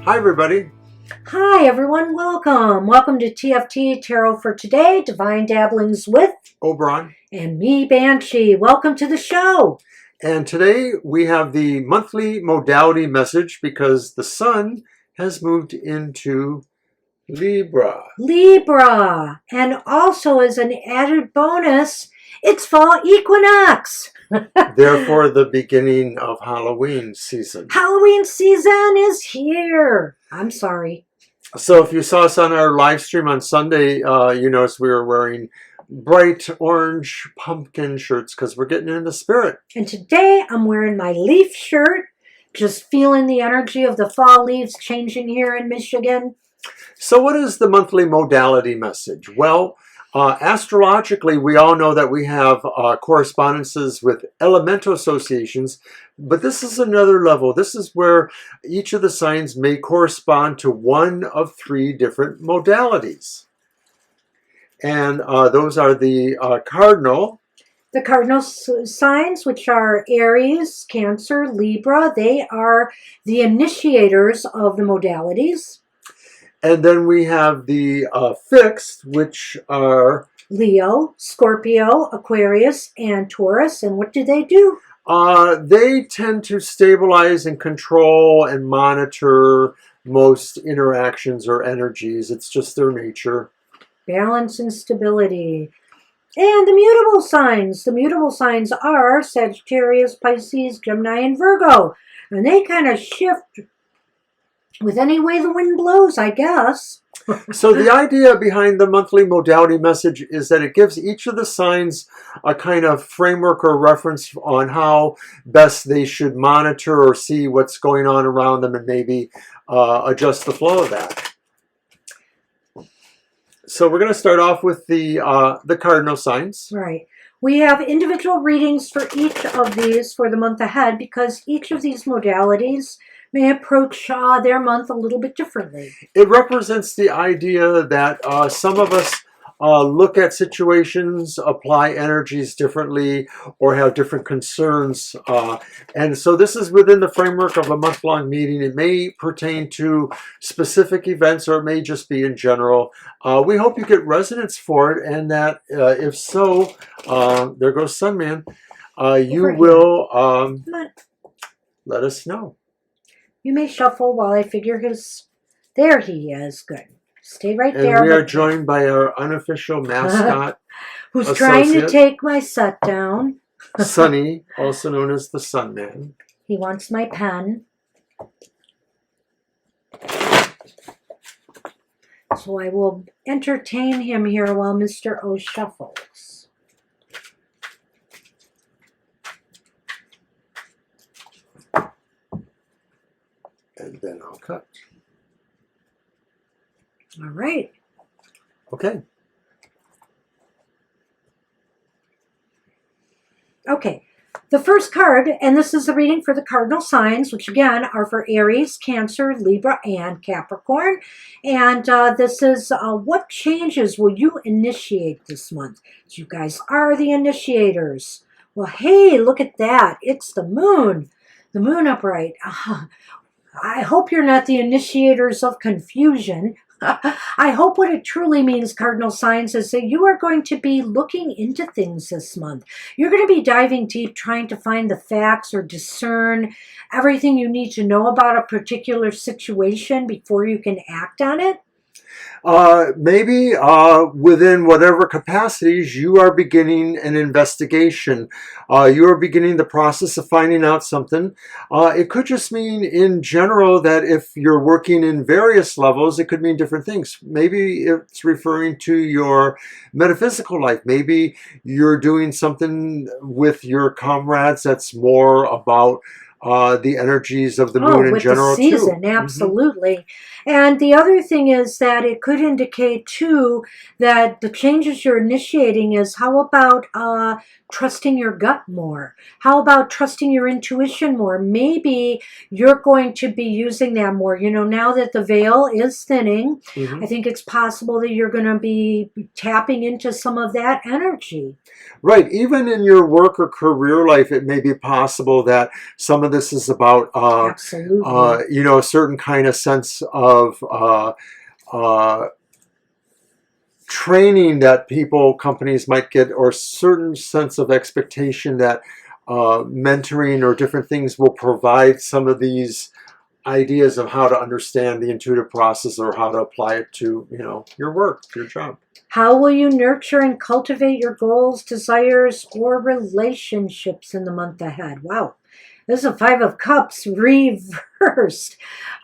Hi, everybody. Hi, everyone. Welcome to TFT Tarot for Today, Divine Dabblings with Oberon. and me, Banshee. Welcome to the show. And today we have the monthly modality message because the sun has moved into Libra. And also as an added bonus, it's fall equinox. Therefore, the beginning of Halloween season. Halloween season is here. I'm sorry. So if you saw us on our live stream on Sunday, you noticed we were wearing bright orange pumpkin shirts because we're getting in the spirit. And today I'm wearing my leaf shirt, just feeling the energy of the fall leaves changing here in Michigan. So what is the monthly modality message? Well, astrologically, we all know that we have correspondences with elemental associations, but this is another level. This is where each of the signs may correspond to one of three different modalities. And those are the Cardinal. The cardinal signs, which are Aries, Cancer, Libra, they are the initiators of the modalities. And then we have the fixed, which are Leo, Scorpio, Aquarius, and Taurus. And what do? They tend to stabilize and control and monitor most interactions or energies. It's just their nature. Balance and stability. And the mutable signs. The mutable signs are Sagittarius, Pisces, Gemini, and Virgo. And they kind of shift with any way the wind blows, I guess. So the idea behind the monthly modality message is that it gives each of the signs a kind of framework or reference on how best they should monitor or see what's going on around them and maybe adjust the flow of that. So we're going to start off with the cardinal signs. Right. We have individual readings for each of these for the month ahead because each of these modalities may approach their month a little bit differently. It represents the idea that some of us look at situations, apply energies differently, or have different concerns. And so this is within the framework of a month-long meeting. It may pertain to specific events, or it may just be in general. We hope you get resonance for it, and that if so, there goes Sunman, you will let us know. You may shuffle while I figure his... There he is. Good. Stay right there. And we are joined by our unofficial mascot who's trying to take my set down. Sunny, also known as the Sunman. He wants my pen. So I will entertain him here while Mr. O shuffles. And then I'll cut. All right. Okay. Okay. The first card, and this is the reading for the cardinal signs, which again are for Aries, Cancer, Libra, and Capricorn. And this is what changes will you initiate this month? You guys are the initiators. Well, hey, look at that. It's the moon upright. I hope you're not the initiators of confusion. I hope what it truly means, cardinal signs, is that you are going to be looking into things this month. You're going to be diving deep, trying to find the facts or discern everything you need to know about a particular situation before you can act on it. Maybe within whatever capacities you are beginning an investigation. You are beginning the process of finding out something. It could just mean in general that if you're working in various levels, it could mean different things. Maybe it's referring to your metaphysical life. Maybe you're doing something with your comrades that's more about the energies of the moon in general, with the season, too. Absolutely. Mm-hmm. And the other thing is that it could indicate, too, that the changes you're initiating is how about trusting your gut more? How about trusting your intuition more? Maybe you're going to be using that more. You know, now that the veil is thinning, I think it's possible that you're going to be tapping into some of that energy. Right. Even in your work or career life, it may be possible that some of this is about, Absolutely. you know, a certain kind of sense of training that companies might get, or a certain sense of expectation that mentoring or different things will provide some of these ideas of how to understand the intuitive process or how to apply it to, you know, your work, your job. How will you nurture and cultivate your goals, desires, or relationships in the month ahead? Wow. This is a Five of Cups reversed.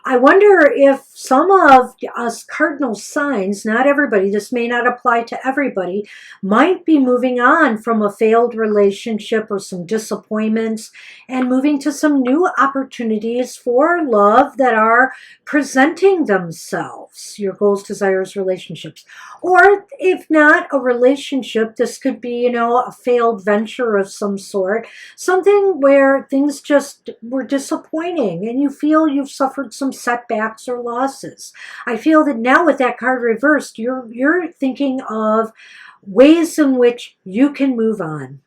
I wonder if some of us cardinal signs, not everybody, this may not apply to everybody, might be moving on from a failed relationship or some disappointments and moving to some new opportunities for love that are presenting themselves. Your goals, desires, relationships. Or if not a relationship, this could be, you know, a failed venture of some sort, something where things just were disappointing and you feel you've suffered some setbacks or losses. I feel that now with that card reversed, you're thinking of ways in which you can move on.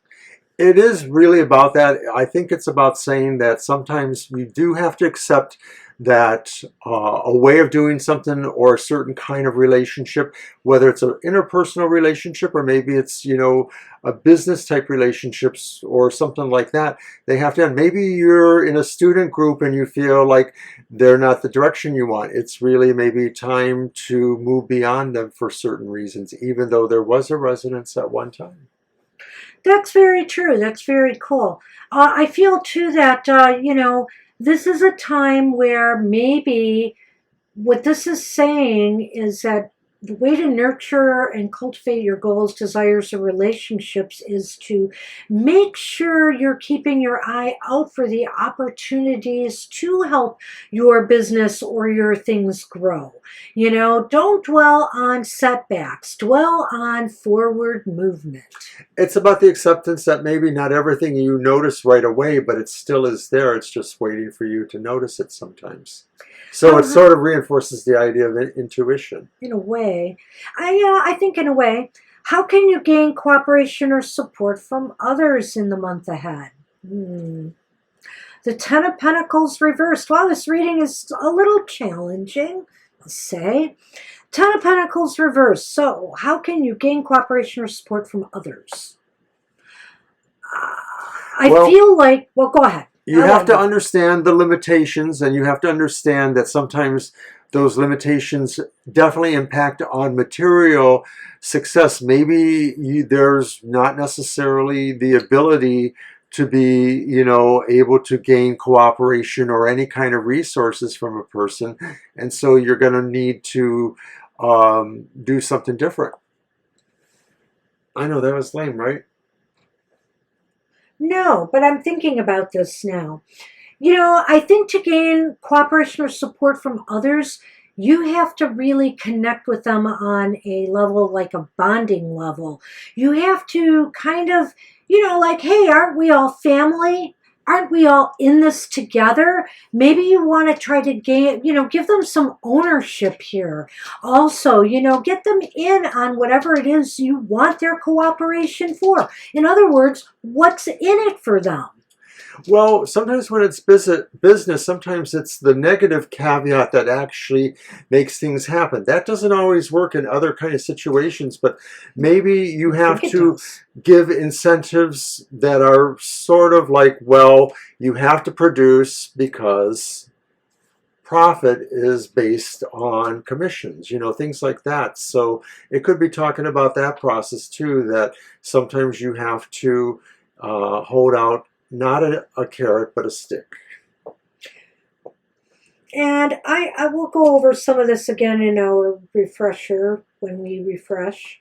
It is really about that. I think it's about saying that sometimes you do have to accept that a way of doing something or a certain kind of relationship, whether it's an interpersonal relationship or maybe it's, you know, a business type relationships or something like that, they have to end. Maybe you're in a student group and you feel like they're not the direction you want. It's really maybe time to move beyond them for certain reasons, even though there was a resonance at one time. That's very true. That's very cool. I feel too that, you know, this is a time where maybe what this is saying is that the way to nurture and cultivate your goals, desires, or relationships is to make sure you're keeping your eye out for the opportunities to help your business or your things grow. You know, don't dwell on setbacks, dwell on forward movement. It's about the acceptance that maybe not everything you notice right away, but it still is there. It's just waiting for you to notice it sometimes. So it sort of reinforces the idea of intuition. In a way, I think in a way, how can you gain cooperation or support from others in the month ahead? The Ten of Pentacles reversed. Wow, this reading is a little challenging, let's say. Ten of Pentacles reversed. So, how can you gain cooperation or support from others? I feel like, well, go ahead. You have to understand the limitations, and you have to understand that sometimes those definitely impact on material success. Maybe there's not necessarily the ability to be, you know, able to gain cooperation or any kind of resources from a person, and so you're going to need to do something different. I know that was lame, right? No, but I'm thinking about this now. You know, I think to gain cooperation or support from others, you have to really connect with them on a level like a bonding level. You have to kind of, you know, like, hey, aren't we all family? Aren't we all in this together? Maybe you want to try to gain, you know, give them some ownership here. Also, you know, get them in on whatever it is you want their cooperation for. In other words, what's in it for them? Well, sometimes when it's business, sometimes it's the negative caveat that actually makes things happen. That doesn't always work in other kind of situations, but maybe you have to give incentives that are sort of like, well, you have to produce because profit is based on commissions, you know, things like that. So it could be talking about that process too, that sometimes you have to hold out not a carrot, but a stick. And I will go over some of this again in our refresher when we refresh.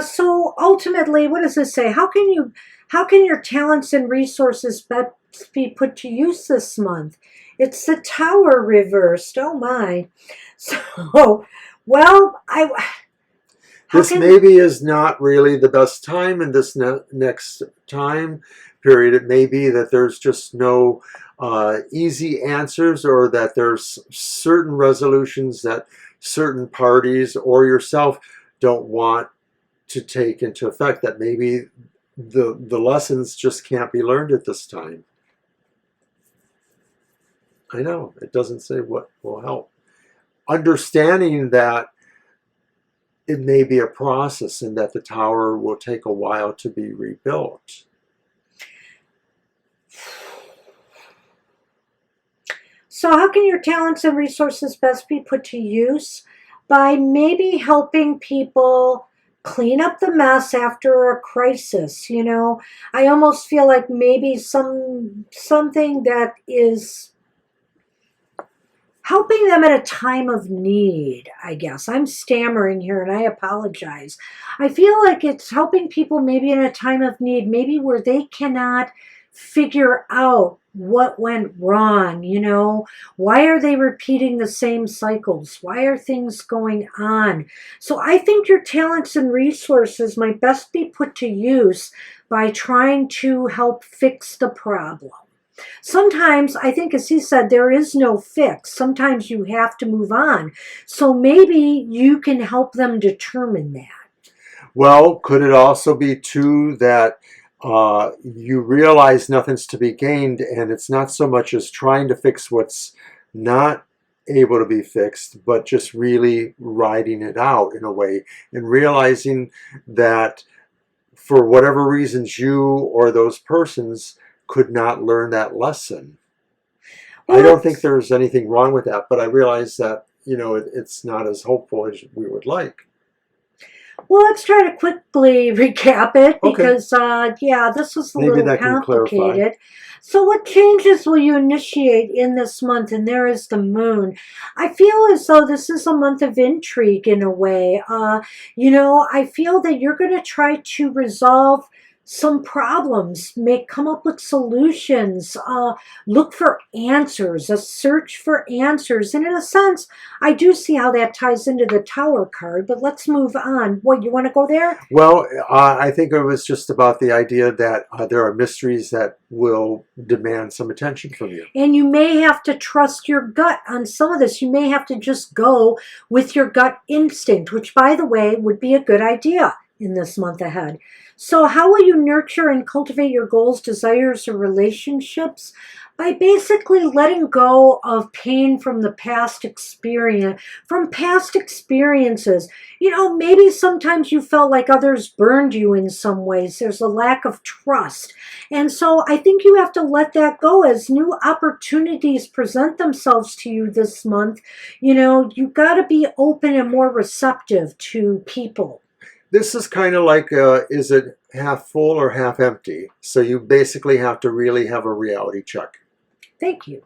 So ultimately, what does this say? How can your talents and resources best be put to use this month? It's the Tower reversed. Oh my. So, well, this maybe is not really the best time in this next time period. It may be that there's just no easy answers, or that there's certain resolutions that certain parties or yourself don't want to take into effect, that maybe the lessons just can't be learned at this time. I know. It doesn't say what will help. Understanding that it may be a process and that the tower will take a while to be rebuilt. So how can your talents and resources best be put to use? By maybe helping people clean up the mess after a crisis. You know, I almost feel like maybe something that is helping them at a time of need, I guess. I'm stammering here and I apologize. I feel like it's helping people maybe in a time of need, maybe where they cannot figure out what went wrong, you know? Why are they repeating the same cycles? Why are things going on? So I think your talents and resources might best be put to use by trying to help fix the problem. Sometimes, I think, as he said, there is no fix. Sometimes you have to move on. So maybe you can help them determine that. Well, could it also be too that you realize nothing's to be gained, and it's not so much as trying to fix what's not able to be fixed, but just really riding it out in a way and realizing that for whatever reasons you or those persons could not learn that lesson. I don't think there's anything wrong with that, but I realize that, it's not as hopeful as we would like. Well, let's try to quickly recap it Okay. because, this was a Maybe little that can clarify. complicated. So what changes will you initiate in this month? And there is the moon. I feel as though this is a month of intrigue in a way. I feel that you're going to try to resolve some problems, come up with solutions, look for answers, a search for answers. And in a sense, I do see how that ties into the Tower card, but let's move on. What, you want to go there? Well, I think it was just about the idea that there are mysteries that will demand some attention from you. And you may have to trust your gut on some of this. You may have to just go with your gut instinct, which, by the way, would be a good idea in this month ahead. So how will you nurture and cultivate your goals, desires, or relationships? By basically letting go of pain from the past experiences. Maybe sometimes you felt like others burned you in some ways. There's a lack of trust. And so I think you have to let that go as new opportunities present themselves to you this month. You got to be open and more receptive to people. This is kind of like, is it half full or half empty? So you basically have to really have a reality check. Thank you.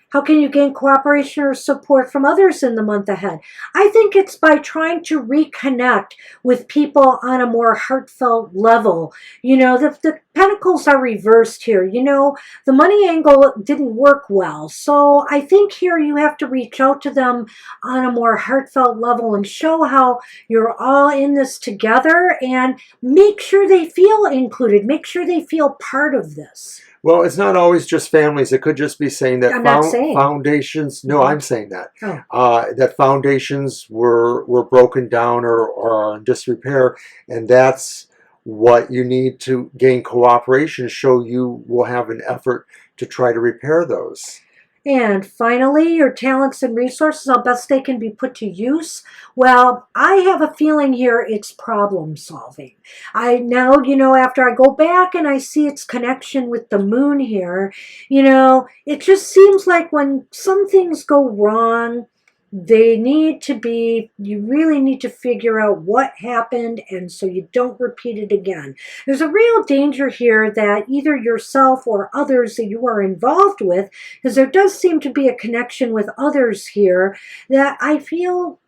How can you gain cooperation or support from others in the month ahead? I think it's by trying to reconnect with people on a more heartfelt level. The pentacles are reversed here. The money angle didn't work well. So I think here you have to reach out to them on a more heartfelt level and show how you're all in this together and make sure they feel included. Make sure they feel part of this. Well, it's not always just families. It could just be saying that foundations. No, I'm saying that that foundations were broken down or are in disrepair, and that's what you need to gain cooperation. Show you will have an effort to try to repair those. And finally, your talents and resources, how best they can be put to use. Well, I have a feeling here it's problem solving. After I go back and I see its connection with the moon here, it just seems like when some things go wrong, you really need to figure out what happened, and so you don't repeat it again. There's a real danger here that either yourself or others that you are involved with, because there does seem to be a connection with others here, that I feel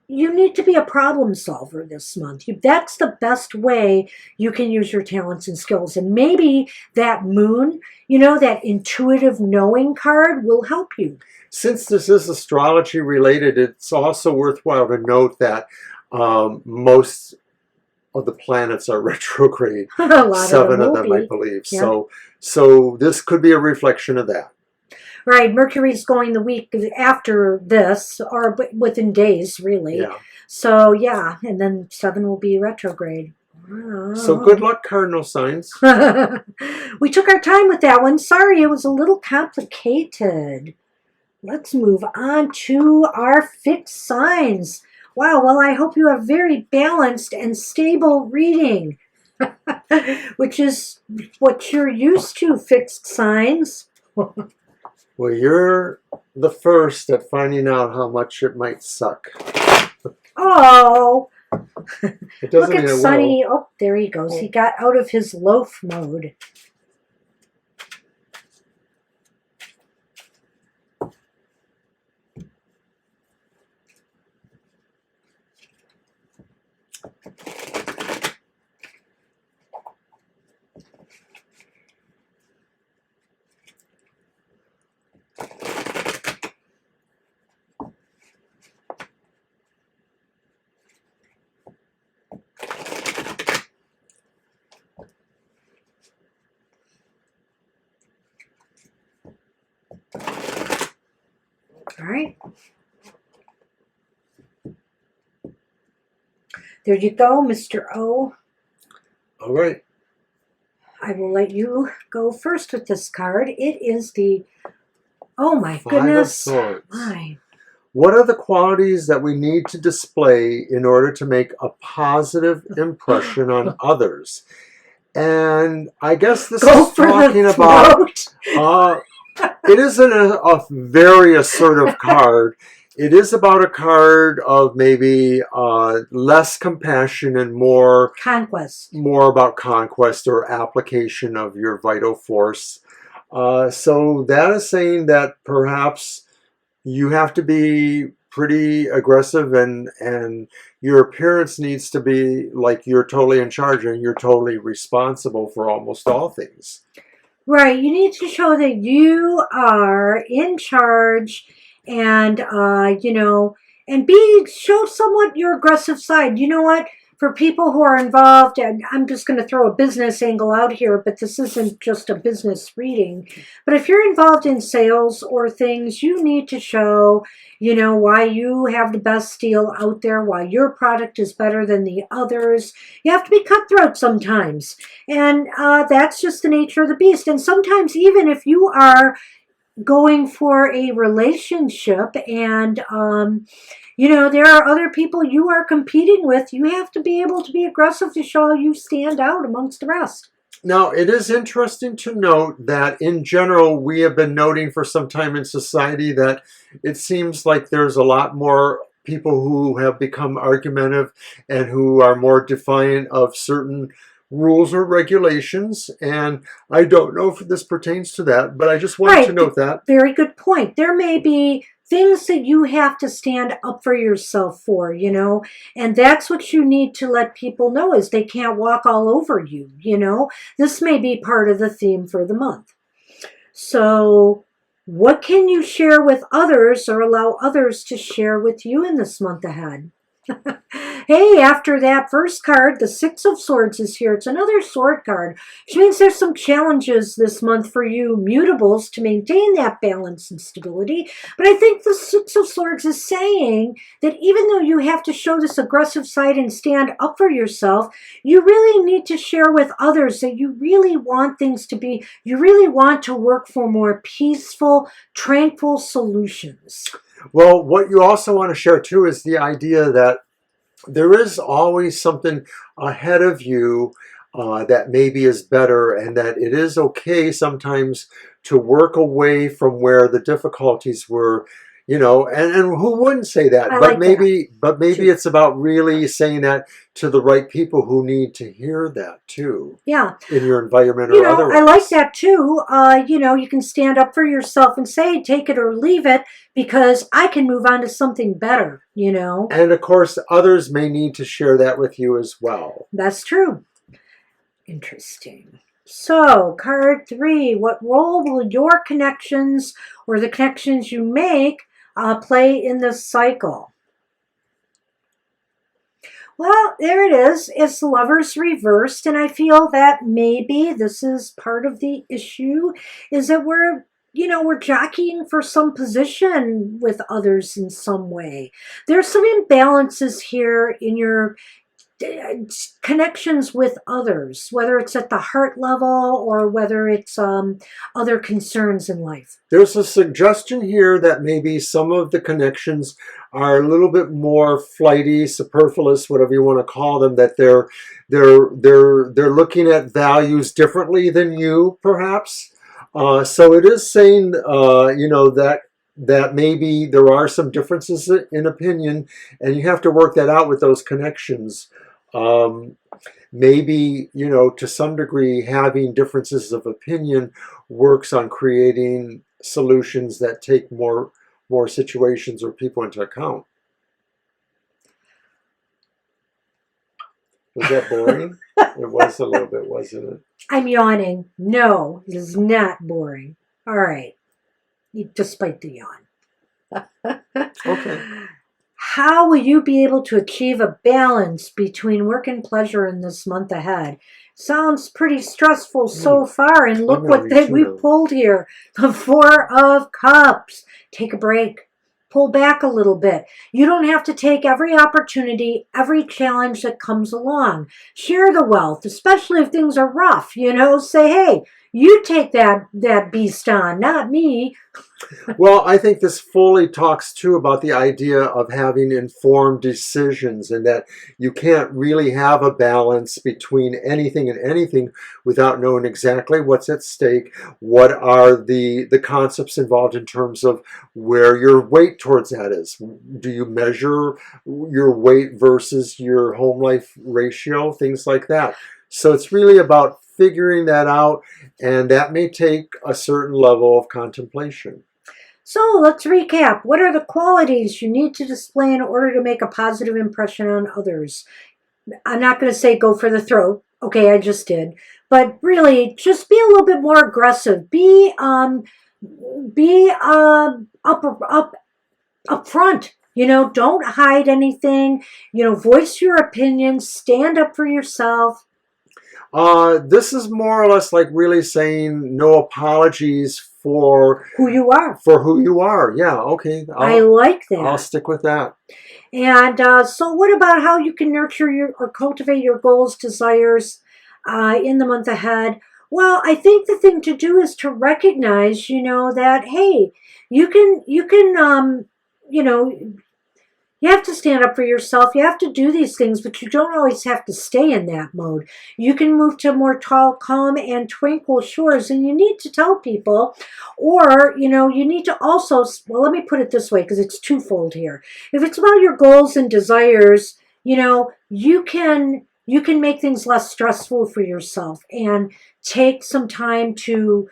you need to be a problem solver this month. That's the best way you can use your talents and skills. And maybe that moon, that intuitive knowing card will help you. Since this is astrology related, it's also worthwhile to note that most of the planets are retrograde. 7 of them, I believe. Yeah. So this could be a reflection of that. Right, Mercury's going the week after this, or within days, really. Yeah. So, and then 7 will be retrograde. So good luck, Cardinal signs. We took our time with that one. Sorry, it was a little complicated. Let's move on to our fixed signs. Wow, well, I hope you have very balanced and stable reading, which is what you're used to, fixed signs. Well, you're the first at finding out how much it might suck. Oh, It doesn't look mean at it Sunny. Oh, there he goes. He got out of his loaf mode. All right. There you go, Mr. O. All right. I will let you go first with this card. It is the, oh my Five of goodness. Swords. My. What are the qualities that we need to display in order to make a positive impression on others? And I guess this Go is for talking the about, it isn't a very assertive card. It is about a card of maybe less compassion and more conquest. More about conquest or application of your vital force. So that is saying that perhaps you have to be pretty aggressive, and your appearance needs to be like you're totally in charge and you're totally responsible for almost all things. Right. You need to show that you are in charge and, and show somewhat your aggressive side. You know what? For people who are involved, and I'm just going to throw a business angle out here, but this isn't just a business reading. But if you're involved in sales or things, you need to show, why you have the best deal out there, why your product is better than the others. You have to be cutthroat sometimes. And that's just the nature of the beast. And sometimes even if you are going for a relationship and there are other people you are competing with, you have to be able to be aggressive to show you stand out amongst the rest. Now, it is interesting to note that in general, we have been noting for some time in society that it seems like there's a lot more people who have become argumentative and who are more defiant of certain rules or regulations. And I don't know if this pertains to that, but I just wanted to note that. Very good point. There may be things that you have to stand up for yourself for, and that's what you need to let people know is they can't walk all over you, This may be part of the theme for the month. So what can you share with others or allow others to share with you in this month ahead? Hey, after that first card, the Six of Swords is here. It's another sword card, which means there's some challenges this month for you mutables to maintain that balance and stability. But I think the Six of Swords is saying that even though you have to show this aggressive side and stand up for yourself, you really need to share with others that you really want things to be, you really want to work for more peaceful, tranquil solutions. Well, what you also want to share too is the idea that there is always something ahead of you that maybe is better, and that it is okay sometimes to work away from where the difficulties were, and who wouldn't say that? But maybe it's about really saying that to the right people who need to hear that too. Yeah. In your environment or otherwise. I like that too. You can stand up for yourself and say, take it or leave it, because I can move on to something better, And of course, others may need to share that with you as well. That's true. Interesting. So, card 3, what role will your connections or the connections you make play in this cycle? Well, there it is. It's Lovers reversed, and I feel that maybe this is part of the issue, is that we're jockeying for some position with others in some way. There's some imbalances here in your connections with others, whether it's at the heart level or whether it's other concerns in life. There's a suggestion here that maybe some of the connections are a little bit more flighty, superfluous, whatever you want to call them. That they're looking at values differently than you, perhaps. So it is saying, that maybe there are some differences in opinion, and you have to work that out with those connections. Maybe, to some degree, having differences of opinion works on creating solutions that take more situations or people into account. Was that boring? It was a little bit, wasn't it? I'm yawning. No, it is not boring. All right. Despite the yawn. Okay. How will you be able to achieve a balance between work and pleasure in this month ahead? Sounds pretty stressful so far, and look what we pulled here. The Four of Cups. Take a break. Pull back a little bit. You don't have to take every opportunity, every challenge that comes along. Share the wealth, especially if things are rough. Say, hey, you take that beast on, not me. Well, I think this fully talks too about the idea of having informed decisions, and that you can't really have a balance between anything and anything without knowing exactly what's at stake, what are the concepts involved in terms of where your weight towards that is. Do you measure your weight versus your home life ratio, things like that. So it's really about figuring that out, and that may take a certain level of contemplation. So let's recap. What are the qualities you need to display in order to make a positive impression on others? I'm not going to say go for the throat. Okay, I just did. But really, just be a little bit more aggressive. Be up front. Don't hide anything. Voice your opinion. Stand up for yourself. This is more or less like really saying no apologies for who you are. For who you are. Yeah, okay. I like that. I'll stick with that. And so what about how you can nurture or cultivate your goals, desires in the month ahead? Well, I think the thing to do is to recognize, that, hey, you can, you have to stand up for yourself. You have to do these things, but you don't always have to stay in that mode. You can move to more calm and tranquil shores, and you need to tell people, or, you need to also, well, let me put it this way, because it's twofold here. If it's about your goals and desires, you can make things less stressful for yourself and take some time to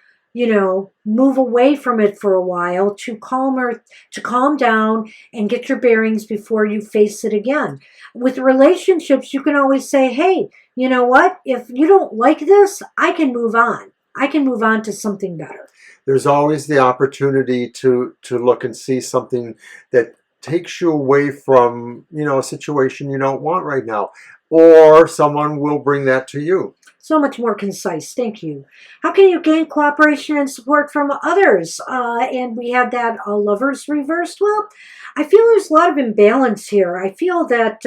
move away from it for a while to calm down and get your bearings before you face it again. With relationships, you can always say, hey, you know what? If you don't like this, I can move on. I can move on to something better. There's always the opportunity to look and see something that takes you away from, a situation you don't want right now, or someone will bring that to you. So much more concise. Thank you. How can you gain cooperation and support from others? And we had that lovers reversed. Well, I feel there's a lot of imbalance here. I feel that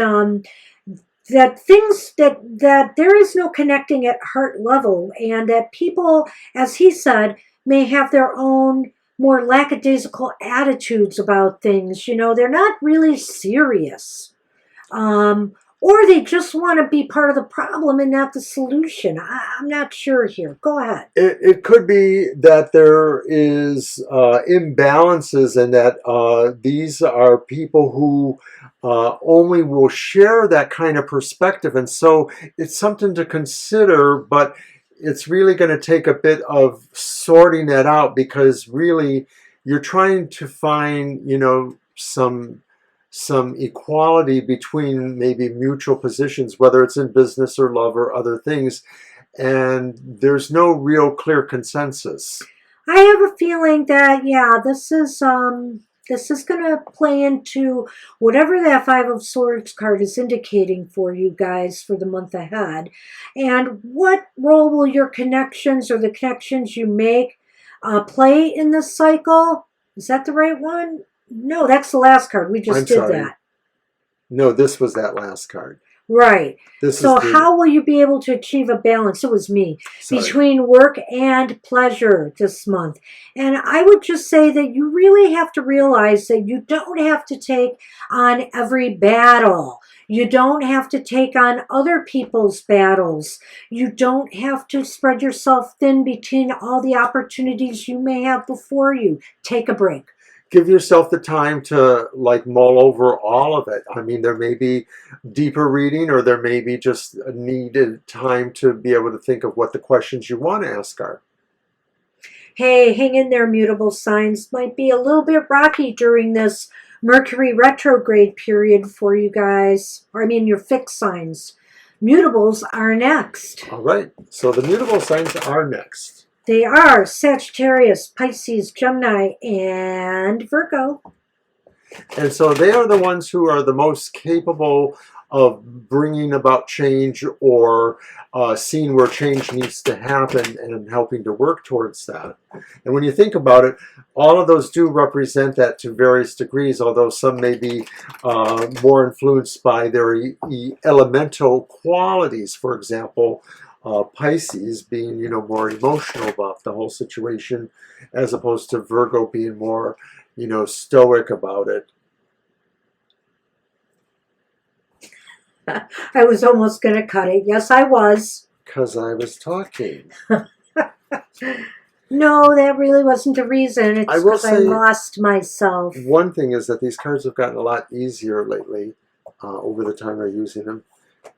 that there is no connecting at heart level, and that people, as he said, may have their own more lackadaisical attitudes about things. They're not really serious. Or they just want to be part of the problem and not the solution. I'm not sure here. Go ahead. It could be that there is imbalances, and that these are people who only will share that kind of perspective. And so it's something to consider, but it's really going to take a bit of sorting that out, because really you're trying to find, some equality between maybe mutual positions, whether it's in business or love or other things, and there's no real clear consensus. I have a feeling that, this is going to play into whatever that Five of Swords card is indicating for you guys for the month ahead. And what role will your connections or the connections you make play in this cycle? Is that the right one? No, that's the last card. We just did that. No, this was that last card. Right. This is So the, how will you be able to achieve a balance? It was me sorry. between work and pleasure this month. And I would just say that you really have to realize that you don't have to take on every battle. You don't have to take on other people's battles. You don't have to spread yourself thin between all the opportunities you may have before you. Take a break. Give yourself the time to like mull over all of it. I mean, there may be deeper reading, or there may be just a needed time to be able to think of what the questions you want to ask are. Hey, hang in there, mutable signs. Might be a little bit rocky during this Mercury retrograde period for you guys. Or, I mean, your fixed signs. Mutables are next. All right, so the mutable signs are next. They are Sagittarius, Pisces, Gemini, and Virgo. And so they are the ones who are the most capable of bringing about change, or seeing where change needs to happen and helping to work towards that. And when you think about it, all of those do represent that to various degrees, although some may be more influenced by their elemental qualities. For example, Pisces being, more emotional about the whole situation, as opposed to Virgo being more, stoic about it. I was almost going to cut it. Yes, I was. Because I was talking. No, that really wasn't the reason. It's I will because I say lost myself. one thing is that these cards have gotten a lot easier lately over the time I'm using them.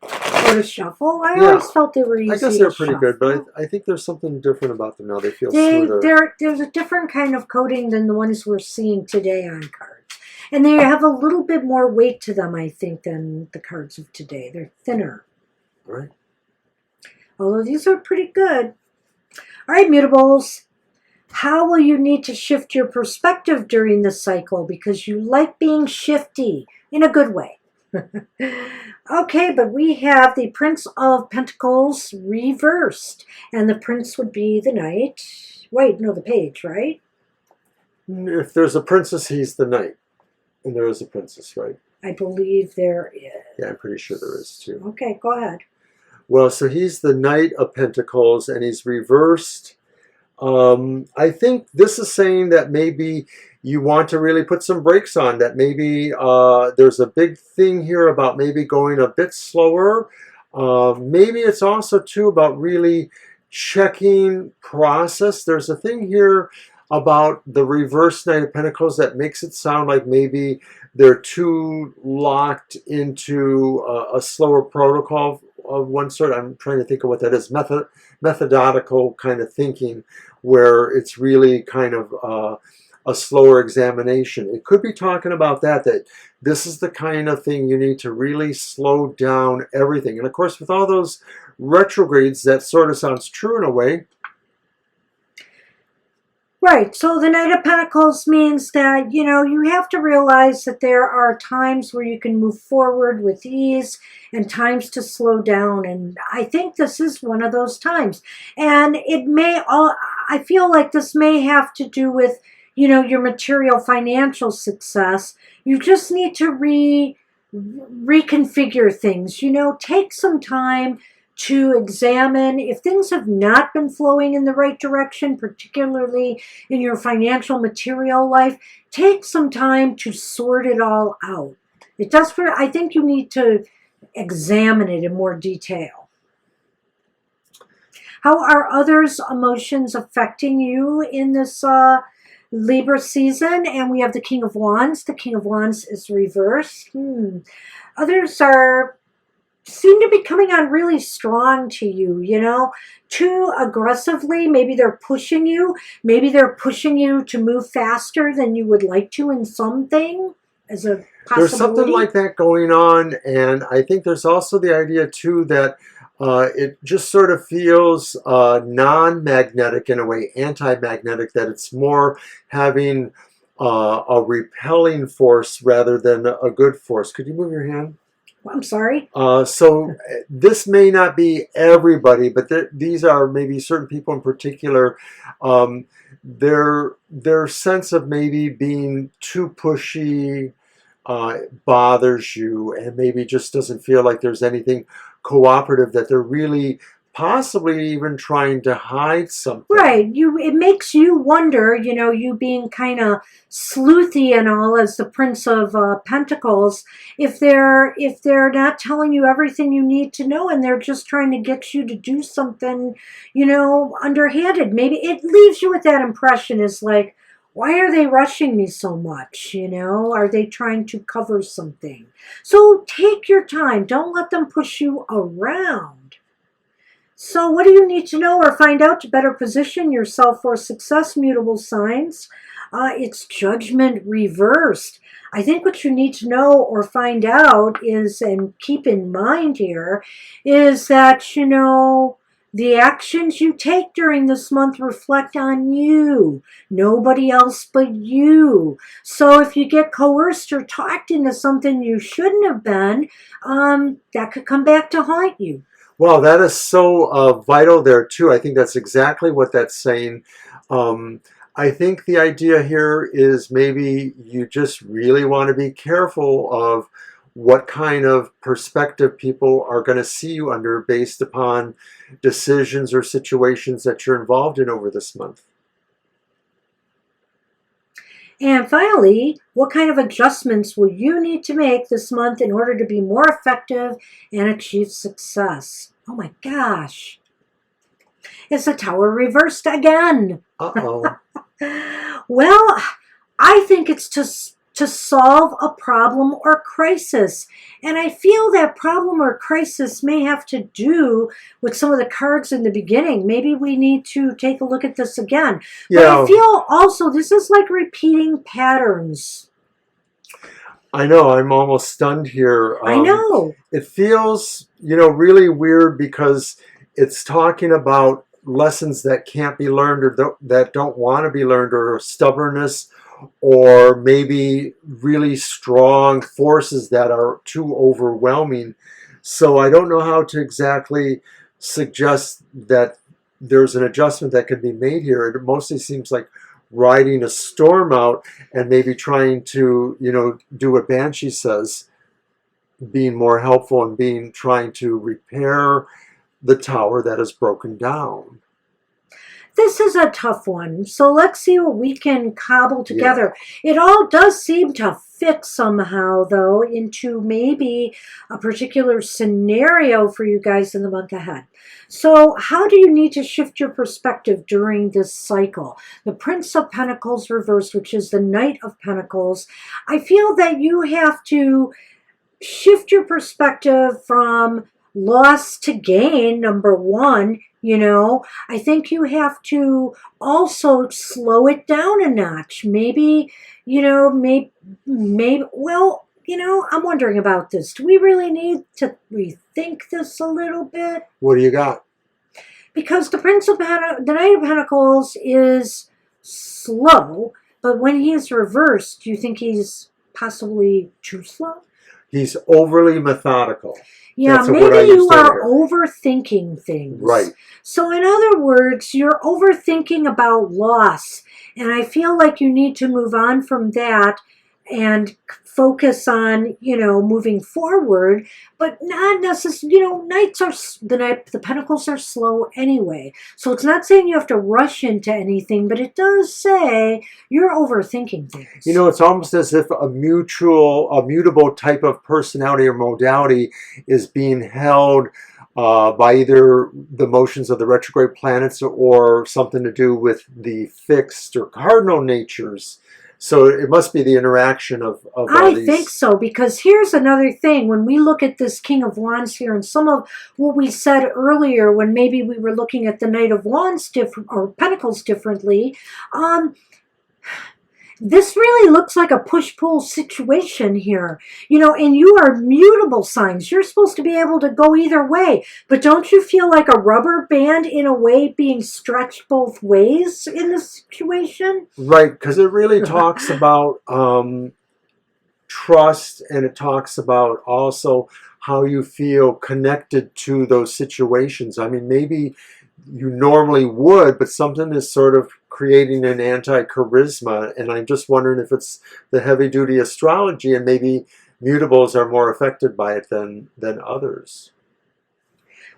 Or to shuffle? I Yeah. always felt they were easy. I guess they're to pretty shuffle. good, but I think there's something different about them now. They feel smoother. There's a different kind of coating than the ones we're seeing today on cards. And they have a little bit more weight to them, I think, than the cards of today. They're thinner. Right. Although these are pretty good. All right, mutables. How will you need to shift your perspective during this cycle? Because you like being shifty in a good way. Okay, but we have the Prince of Pentacles reversed. And the Prince would be the Knight. Wait, no, the Page, right? If there's a princess, he's the knight. And there is a princess, right? I believe there is. Yeah, I'm pretty sure there is too. Okay, go ahead. Well, so he's the Knight of Pentacles, and he's reversed. I think this is saying that maybe you want to really put some brakes on, that maybe there's a big thing here about maybe going a bit slower. Maybe it's also too about really checking process. There's a thing here about the reverse Knight of Pentacles that makes it sound like maybe they're too locked into a slower protocol of one sort. I'm trying to think of what that is. Methodological kind of thinking, where it's really kind of a slower examination. It could be talking about that this is the kind of thing you need to really slow down everything. And of course, with all those retrogrades, that sort of sounds true in a way. Right, so the Knight of Pentacles means that, you have to realize that there are times where you can move forward with ease and times to slow down. And I think this is one of those times. And I feel like this may have to do with, your material financial success. You just need to reconfigure things, take some time to examine if things have not been flowing in the right direction, particularly in your financial material life. Take some time to sort it all out. I think you need to examine it in more detail. How are others' emotions affecting you in this Libra season? And we have the King of Wands. The King of Wands is reversed. Others seem to be coming on really strong to you, too aggressively. Maybe they're pushing you. Maybe they're pushing you to move faster than you would like to in something as a possibility. There's something like that going on. And I think there's also the idea, too, that it just sort of feels non-magnetic in a way, anti-magnetic, that it's more having a repelling force rather than a good force. Could you move your hand? I'm sorry? So this may not be everybody, but these are maybe certain people in particular. Their sense of maybe being too pushy, bothers you and maybe just doesn't feel like there's anything cooperative, that they're really possibly even trying to hide something. Right. It makes you wonder, you being kind of sleuthy and all as the Prince of Pentacles, if they're not telling you everything you need to know and they're just trying to get you to do something, underhanded. Maybe it leaves you with that impression, is like, why are they rushing me so much? Are they trying to cover something? So take your time. Don't let them push you around. So what do you need to know or find out to better position yourself for success, mutable signs? It's Judgment reversed. I think what you need to know or find out is, and keep in mind here, is that, the actions you take during this month reflect on you, nobody else but you. So if you get coerced or talked into something you shouldn't have been, that could come back to haunt you. Well, that is so vital there, too. I think that's exactly what that's saying. I think the idea here is maybe you just really want to be careful of what kind of perspective people are going to see you under based upon decisions or situations that you're involved in over this month. And finally, what kind of adjustments will you need to make this month in order to be more effective and achieve success? Oh my gosh. It's the Tower reversed again. Uh-oh. Well, I think it's to solve a problem or crisis. And I feel that problem or crisis may have to do with some of the cards in the beginning. Maybe we need to take a look at this again. Yeah. But I feel also this is like repeating patterns. I know, I'm almost stunned here. I know. It feels, really weird because it's talking about lessons that can't be learned or that don't want to be learned, or stubbornness, or maybe really strong forces that are too overwhelming. So I don't know how to exactly suggest that there's an adjustment that can be made here. It mostly seems like riding a storm out and maybe trying to, do what Banshee says, being more helpful and trying to repair the tower that is broken down. This is a tough one, so let's see what we can cobble together. Yeah. It all does seem to fit somehow, though, into maybe a particular scenario for you guys in the month ahead. So how do you need to shift your perspective during this cycle? The Prince of Pentacles reversed, which is the Knight of Pentacles. I feel that you have to shift your perspective from loss to gain, number one. I think you have to also slow it down a notch. Maybe, I'm wondering about this. Do we really need to rethink this a little bit? What do you got? Because the Knight of Pentacles is slow, but when he is reversed, do you think he's too slow? He's overly methodical. Yeah, maybe you are overthinking things. Right. So in other words, you're overthinking about loss. And I feel like you need to move on from that and focus on, moving forward, but not necessarily, the Pentacles are slow anyway. So it's not saying you have to rush into anything, but it does say you're overthinking things. It's almost as if a mutable type of personality or modality is being held by either the motions of the retrograde planets or something to do with the fixed or cardinal natures. So it must be the interaction of all these. I think so, because here's another thing. When we look at this King of Wands here, and some of what we said earlier when maybe we were looking at the Knight of Wands or Pentacles differently, this really looks like a push-pull situation here. And you are mutable signs. You're supposed to be able to go either way. But don't you feel like a rubber band in a way being stretched both ways in this situation? Right, because it really talks about trust, and it talks about also how you feel connected to those situations. I mean, maybe you normally would, but something is sort of creating an anti-charisma, and I'm just wondering if it's the heavy-duty astrology, and maybe mutables are more affected by it than others.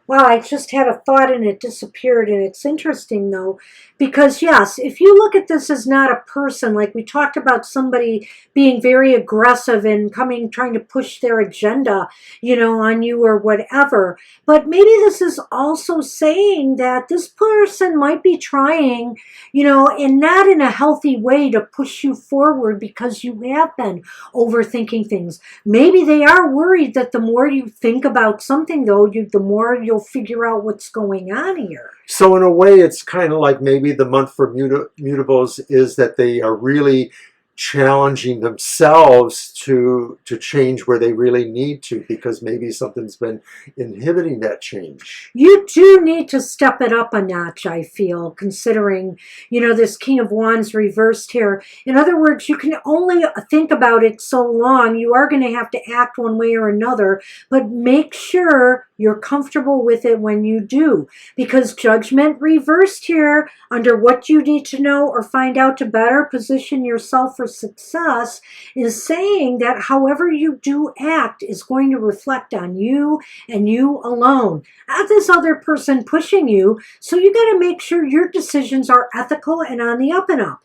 Well, I just had a thought and it disappeared. And it's interesting, though, because yes, if you look at this as not a person, like we talked about somebody being very aggressive and trying to push their agenda, on you or whatever. But maybe this is also saying that this person might be trying, and not in a healthy way to push you forward because you have been overthinking things. Maybe they are worried that the more you think about something, though, the more you'll figure out what's going on here. So in a way, it's kind of like maybe the month for mutables is that they are really challenging themselves to change where they really need to, because maybe something's been inhibiting that change. You do need to step it up a notch, I feel, considering, this King of Wands reversed here. In other words, you can only think about it so long. You are going to have to act one way or another, but make sure you're comfortable with it when you do, because Judgment reversed here under what you need to know or find out to better position yourself for success is saying that however you do act is going to reflect on you and you alone, not this other person pushing you. So you got to make sure your decisions are ethical and on the up and up.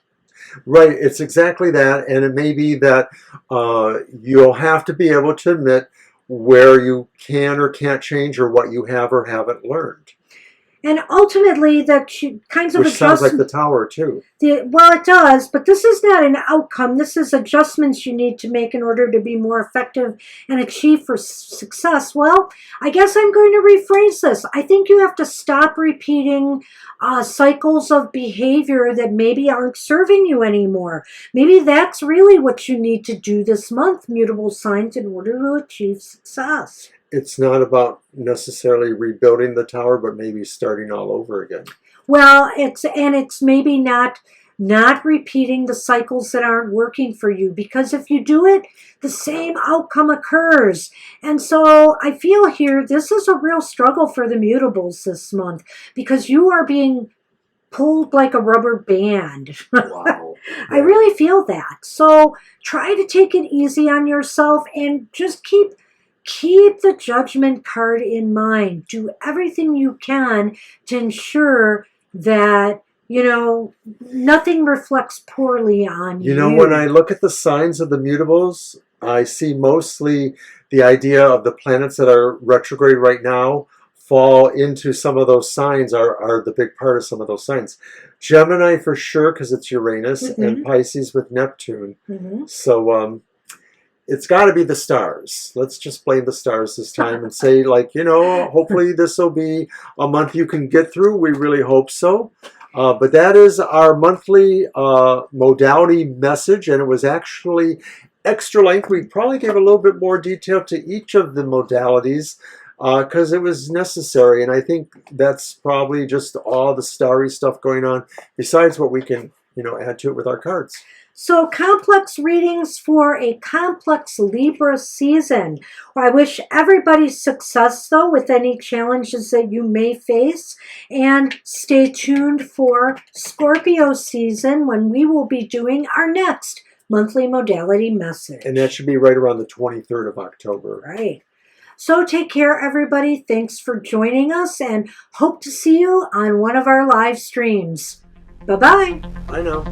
Right, it's exactly that, and it may be that you'll have to be able to admit where you can or can't change, or what you have or haven't learned. And ultimately, the kinds of Which sounds like the Tower, too. Well, it does, but this is not an outcome. This is adjustments you need to make in order to be more effective and achieve for success. Well, I guess I'm going to rephrase this. I think you have to stop repeating cycles of behavior that maybe aren't serving you anymore. Maybe that's really what you need to do this month, mutable signs, in order to achieve success. It's not about necessarily rebuilding the tower, but maybe starting all over again. Well, it's maybe not repeating the cycles that aren't working for you, because if you do it, the same outcome occurs. And so I feel here this is a real struggle for the mutables this month, because you are being pulled like a rubber band. Wow. I really feel that. So try to take it easy on yourself and just keep the Judgment card in mind. Do everything you can to ensure that, nothing reflects poorly on you. When I look at the signs of the mutables, I see mostly the idea of the planets that are retrograde right now fall into some of those signs, are the big part of some of those signs. Gemini for sure, because it's Uranus, and Pisces with Neptune. So, it's got to be the stars. Let's just blame the stars this time and say, hopefully this will be a month you can get through. We really hope so. But that is our monthly modality message, and it was actually extra length. We probably gave a little bit more detail to each of the modalities because it was necessary, and I think that's probably just all the starry stuff going on besides what we can, add to it with our cards. So complex readings for a complex Libra season. Well, I wish everybody success, though, with any challenges that you may face. And stay tuned for Scorpio season, when we will be doing our next monthly modality message. And that should be right around the 23rd of October. Right. So take care, everybody. Thanks for joining us, and hope to see you on one of our live streams. Bye-bye. I know.